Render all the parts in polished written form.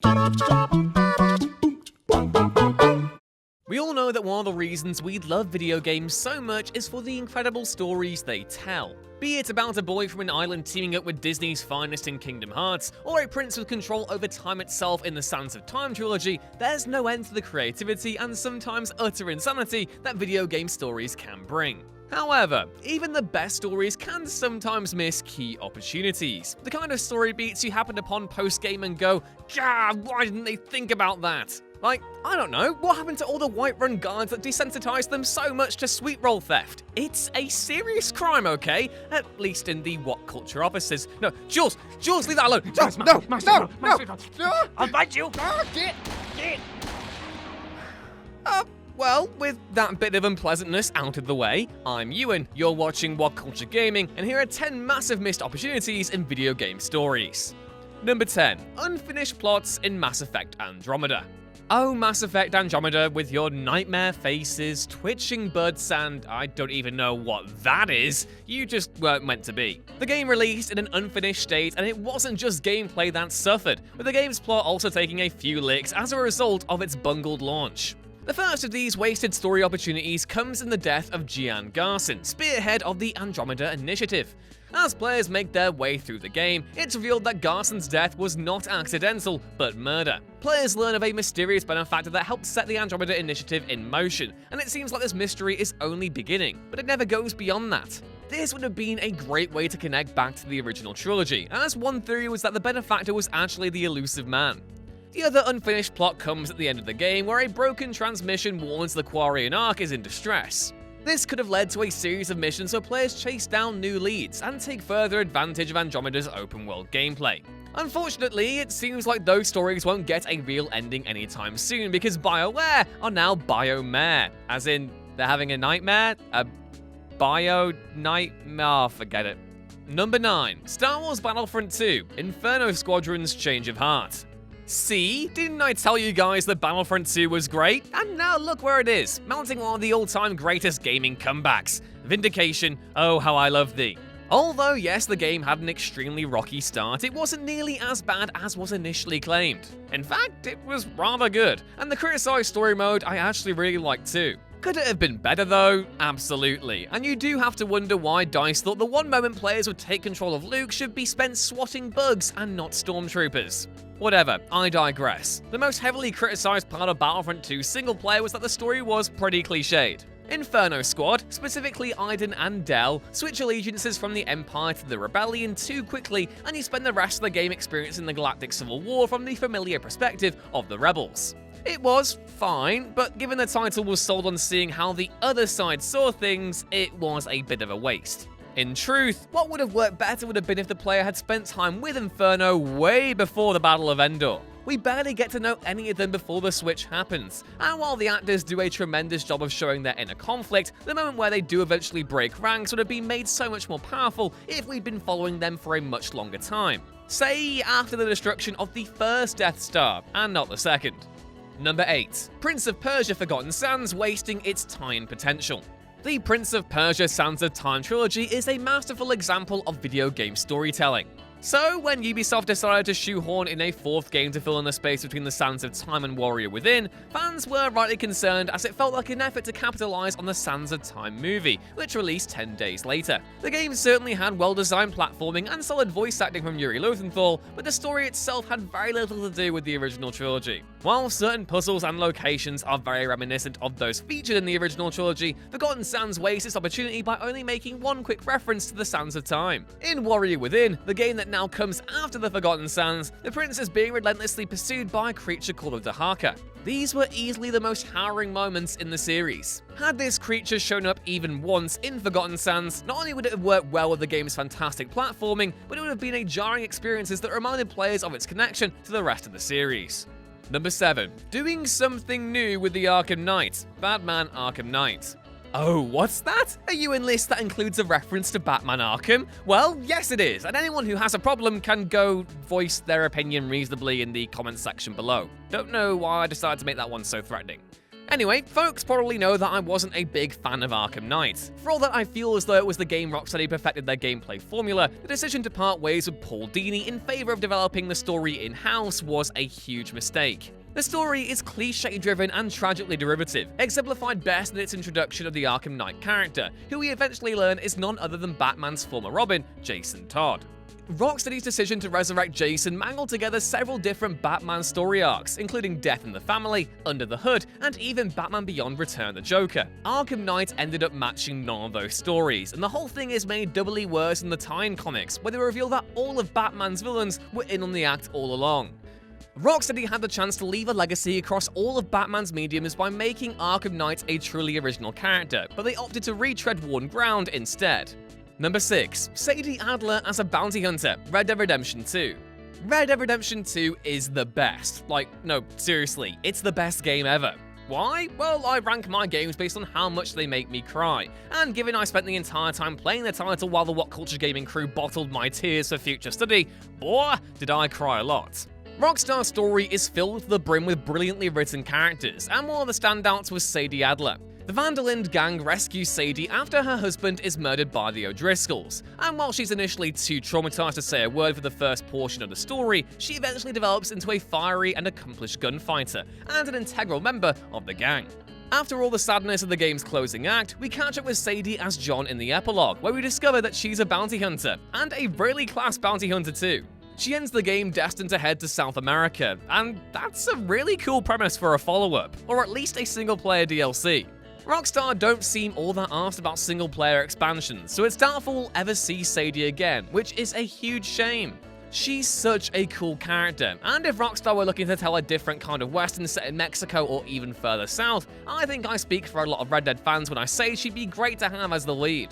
We all know that one of the reasons we love video games so much is for the incredible stories they tell. Be it about a boy from an island teaming up with Disney's finest in Kingdom Hearts, or a prince with control over time itself in the Sands of Time trilogy, there's no end to the creativity and sometimes utter insanity that video game stories can bring. However, even the best stories can sometimes miss key opportunities. The kind of story beats you happen upon post-game and go, "Gah, why didn't they think about that?" Like, I don't know, what happened to all the Whiterun guards that desensitized them so much to sweet roll theft? It's a serious crime, okay? At least in the WhatCulture offices. No, Jules, leave that alone. Jules, no. I'll bite you. Get. Well, with that bit of unpleasantness out of the way, I'm Ewan, you're watching WhatCulture Gaming, and here are 10 massive missed opportunities in video game stories. Number 10. Unfinished plots in Mass Effect Andromeda. Oh, Mass Effect Andromeda with your nightmare faces, twitching buds, and I don't even know what that is, you just weren't meant to be. The game released in an unfinished state, and it wasn't just gameplay that suffered, with the game's plot also taking a few licks as a result of its bungled launch. The first of these wasted story opportunities comes in the death of Gian Garson, spearhead of the Andromeda Initiative. As players make their way through the game, it's revealed that Garson's death was not accidental, but murder. Players learn of a mysterious benefactor that helped set the Andromeda Initiative in motion, and it seems like this mystery is only beginning, but it never goes beyond that. This would have been a great way to connect back to the original trilogy, as one theory was that the benefactor was actually the elusive man. The other unfinished plot comes at the end of the game, where a broken transmission warns the Quarian Ark is in distress. This could have led to a series of missions where players chase down new leads and take further advantage of Andromeda's open-world gameplay. Unfortunately, it seems like those stories won't get a real ending anytime soon because BioWare are now Biomare, as in, they're having a nightmare? A bio-nightmare? Oh, forget it. Number 9. Star Wars Battlefront 2, Inferno Squadron's Change of Heart. See? Didn't I tell you guys that Battlefront 2 was great? And now look where it is, mounting one of the all-time greatest gaming comebacks. Vindication, oh how I love thee. Although yes, the game had an extremely rocky start, it wasn't nearly as bad as was initially claimed. In fact, it was rather good, and the criticized story mode I actually really liked too. Could it have been better though? Absolutely. And you do have to wonder why DICE thought the one moment players would take control of Luke should be spent swatting bugs and not stormtroopers. Whatever, I digress. The most heavily criticized part of Battlefront 2 single player was that the story was pretty cliched. Inferno Squad, specifically Iden and Del, switch allegiances from the Empire to the Rebellion too quickly, and you spend the rest of the game experiencing the Galactic Civil War from the familiar perspective of the Rebels. It was fine, but given the title was sold on seeing how the other side saw things, it was a bit of a waste. In truth, what would have worked better would have been if the player had spent time with Inferno way before the Battle of Endor. We barely get to know any of them before the switch happens, and while the actors do a tremendous job of showing their inner conflict, the moment where they do eventually break ranks would have been made so much more powerful if we'd been following them for a much longer time. Say, after the destruction of the first Death Star, and not the second. Number 8. Prince of Persia Forgotten Sands wasting its tie-in potential. The Prince of Persia Sands of Time trilogy is a masterful example of video game storytelling. So, when Ubisoft decided to shoehorn in a fourth game to fill in the space between the Sands of Time and Warrior Within, fans were rightly concerned as it felt like an effort to capitalize on the Sands of Time movie, which released 10 days later. The game certainly had well-designed platforming and solid voice acting from Yuri Lowenthal, but the story itself had very little to do with the original trilogy. While certain puzzles and locations are very reminiscent of those featured in the original trilogy, Forgotten Sands wastes its opportunity by only making one quick reference to the Sands of Time. In Warrior Within, the game that now comes after the Forgotten Sands, the prince is being relentlessly pursued by a creature called a Dahaka. These were easily the most harrowing moments in the series. Had this creature shown up even once in Forgotten Sands, not only would it have worked well with the game's fantastic platforming, but it would have been a jarring experience that reminded players of its connection to the rest of the series. Number 7. Doing something new with the Arkham Knight, Batman Arkham Knight. Oh, what's that? Are you in list that includes a reference to Batman Arkham? Well, yes it is, and anyone who has a problem can go voice their opinion reasonably in the comments section below. Don't know why I decided to make that one so threatening. Anyway, folks probably know that I wasn't a big fan of Arkham Knight. For all that I feel as though it was the game Rocksteady perfected their gameplay formula, the decision to part ways with Paul Dini in favour of developing the story in-house was a huge mistake. The story is cliché-driven and tragically derivative, exemplified best in its introduction of the Arkham Knight character, who we eventually learn is none other than Batman's former Robin, Jason Todd. Rocksteady's decision to resurrect Jason mangled together several different Batman story arcs, including Death in the Family, Under the Hood, and even Batman Beyond Return the Joker. Arkham Knight ended up matching none of those stories, and the whole thing is made doubly worse in the tie-in comics, where they reveal that all of Batman's villains were in on the act all along. Rocksteady had the chance to leave a legacy across all of Batman's mediums by making Arkham Knight a truly original character, but they opted to retread worn ground instead. Number 6. SADIE Adler as a bounty hunter, Red Dead Redemption 2. Red Dead Redemption 2 is the best. Like, no, seriously, it's the best game ever. Why? Well, I rank my games based on how much they make me cry, and given I spent the entire time playing the title while the WhatCulture Gaming crew bottled my tears for future study, boy, did I cry a lot. Rockstar's story is filled to the brim with brilliantly written characters, and one of the standouts was SADIE Adler. The Van der Linde gang rescues SADIE after her husband is murdered by the O'Driscolls, and while she's initially too traumatized to say a word for the first portion of the story, she eventually develops into a fiery and accomplished gunfighter, and an integral member of the gang. After all the sadness of the game's closing act, we catch up with SADIE as John in the epilogue, where we discover that she's a bounty hunter, and a really class bounty hunter too. She ends the game destined to head to South America, and that's a really cool premise for a follow-up, or at least a single-player DLC. Rockstar don't seem all that arsed about single-player expansions, so it's doubtful we'll ever see SADIE again, which is a huge shame. She's such a cool character, and if Rockstar were looking to tell a different kind of western set in Mexico or even further south, I think I speak for a lot of Red Dead fans when I say she'd be great to have as the lead.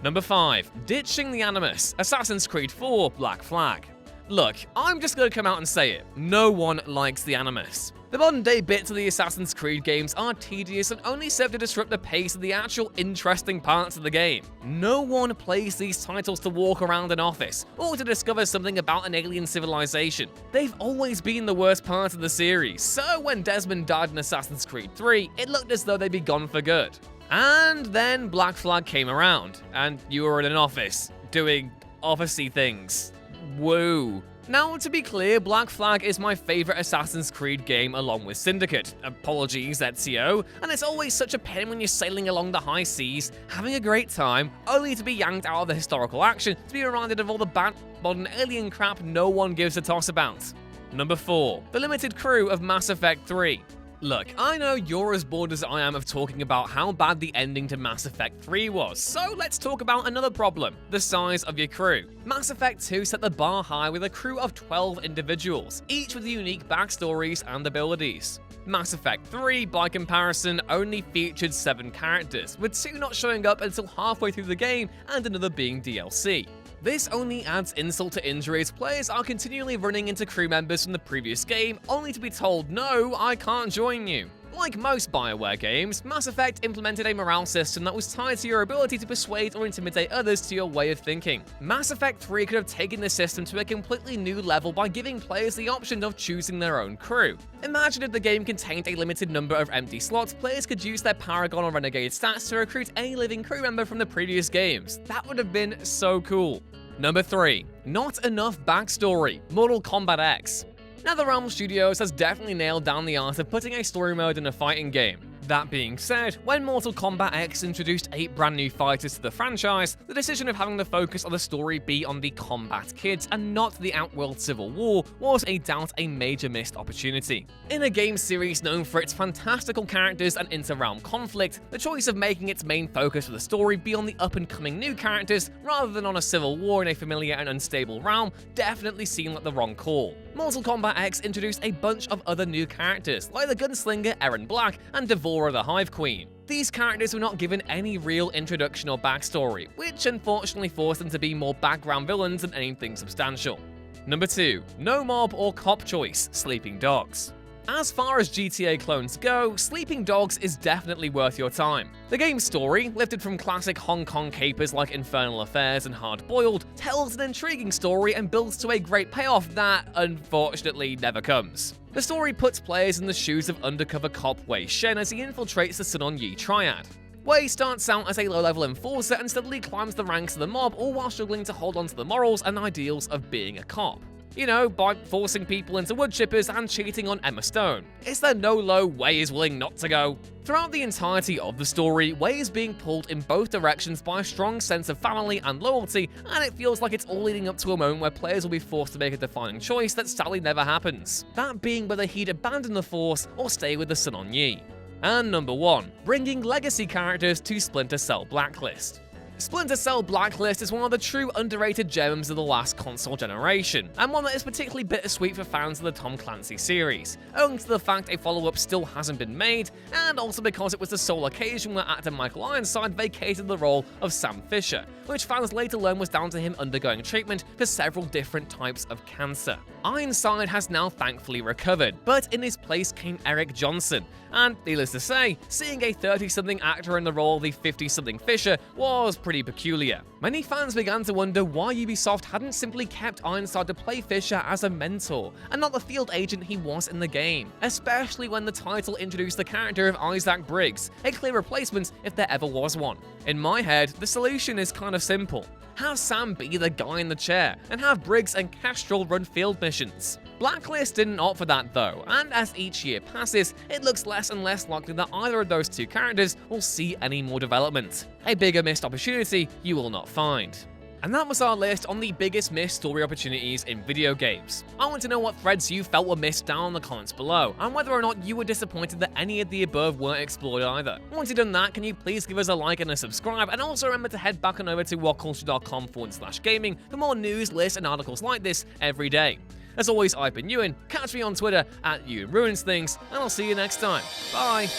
Number 5. Ditching the Animus, Assassin's Creed 4 Black Flag. Look, I'm just gonna come out and say it, no one likes the Animus. The modern-day bits of the Assassin's Creed games are tedious and only serve to disrupt the pace of the actual interesting parts of the game. No one plays these titles to walk around an office, or to discover something about an alien civilization. They've always been the worst part of the series, so when Desmond died in Assassin's Creed 3, it looked as though they'd be gone for good. And then Black Flag came around, and you were in an office, doing office-y things. Woo. Now, to be clear, Black Flag is my favourite Assassin's Creed game along with Syndicate. Apologies, Ezio. And it's always such a pain when you're sailing along the high seas, having a great time, only to be yanked out of the historical action to be reminded of all the bad modern alien crap no one gives a toss about. Number 4. The limited crew of Mass Effect 3. Look, I know you're as bored as I am of talking about how bad the ending to Mass Effect 3 was, so let's talk about another problem, the size of your crew. Mass Effect 2 set the bar high with a crew of 12 individuals, each with unique backstories and abilities. Mass Effect 3, by comparison, only featured 7 characters, with 2 not showing up until halfway through the game and another being DLC. This only adds insult to injury as players are continually running into crew members from the previous game, only to be told, no, I can't join you. Like most BioWare games, Mass Effect implemented a morale system that was tied to your ability to persuade or intimidate others to your way of thinking. Mass Effect 3 could have taken this system to a completely new level by giving players the option of choosing their own crew. Imagine if the game contained a limited number of empty slots, players could use their Paragon or Renegade stats to recruit any living crew member from the previous games. That would have been so cool. Number 3. Not enough backstory, Mortal Kombat X. NetherRealm Studios has definitely nailed down the art of putting a story mode in a fighting game. That being said, when Mortal Kombat X introduced 8 brand new fighters to the franchise, the decision of having the focus of the story be on the combat kids and not the Outworld Civil War was a major missed opportunity. In a game series known for its fantastical characters and inter-realm conflict, the choice of making its main focus of the story be on the up-and-coming new characters rather than on a civil war in a familiar and unstable realm definitely seemed like the wrong call. Mortal Kombat X introduced a bunch of other new characters, like the gunslinger Erron Black and D'Vorah the Hive Queen. These characters were not given any real introduction or backstory, which unfortunately forced them to be more background villains than anything substantial. Number 2. No mob or cop choice, Sleeping Dogs. As far as GTA clones go, Sleeping Dogs is definitely worth your time. The game's story, lifted from classic Hong Kong capers like Infernal Affairs and Hard Boiled, tells an intriguing story and builds to a great payoff that, unfortunately, never comes. The story puts players in the shoes of undercover cop Wei Shen as he infiltrates the Sun On Yee triad. Wei starts out as a low-level enforcer and steadily climbs the ranks of the mob, all while struggling to hold on to the morals and ideals of being a cop. You know, by forcing people into wood chippers and cheating on Emma Stone. Is there no low Wei is willing not to go? Throughout the entirety of the story, Wei is being pulled in both directions by a strong sense of family and loyalty, and it feels like it's all leading up to a moment where players will be forced to make a defining choice that sadly never happens. That being whether he'd abandon the Force or stay with the Sun On Yee. And number 1, bringing legacy characters to Splinter Cell Blacklist. Splinter Cell Blacklist is one of the true underrated gems of the last console generation, and one that is particularly bittersweet for fans of the Tom Clancy series, owing to the fact a follow-up still hasn't been made, and also because it was the sole occasion where actor Michael Ironside vacated the role of Sam Fisher, which fans later learned was down to him undergoing treatment for several different types of cancer. Ironside has now thankfully recovered, but in his place came Eric Johnson, and needless to say, seeing a 30-something actor in the role of the 50-something Fisher was pretty peculiar. Many fans began to wonder why Ubisoft hadn't simply kept Ironside to play Fisher as a mentor, and not the field agent he was in the game, especially when the title introduced the character of Isaac Briggs, a clear replacement if there ever was one. In my head, the solution is kind of simple. Have Sam be the guy in the chair, and have Briggs and Castrol run field missions. Blacklist didn't opt for that though, and as each year passes, it looks less and less likely that either of those two characters will see any more development. A bigger missed opportunity you will not find. And that was our list on the biggest missed story opportunities in video games. I want to know what threads you felt were missed down in the comments below, and whether or not you were disappointed that any of the above weren't explored either. Once you've done that, can you please give us a like and a subscribe, and also remember to head back on over to whatculture.com/gaming for more news, lists, and articles like this every day. As always, I've been Ewan, catch me on Twitter at EwanRuinsThings, and I'll see you next time. Bye!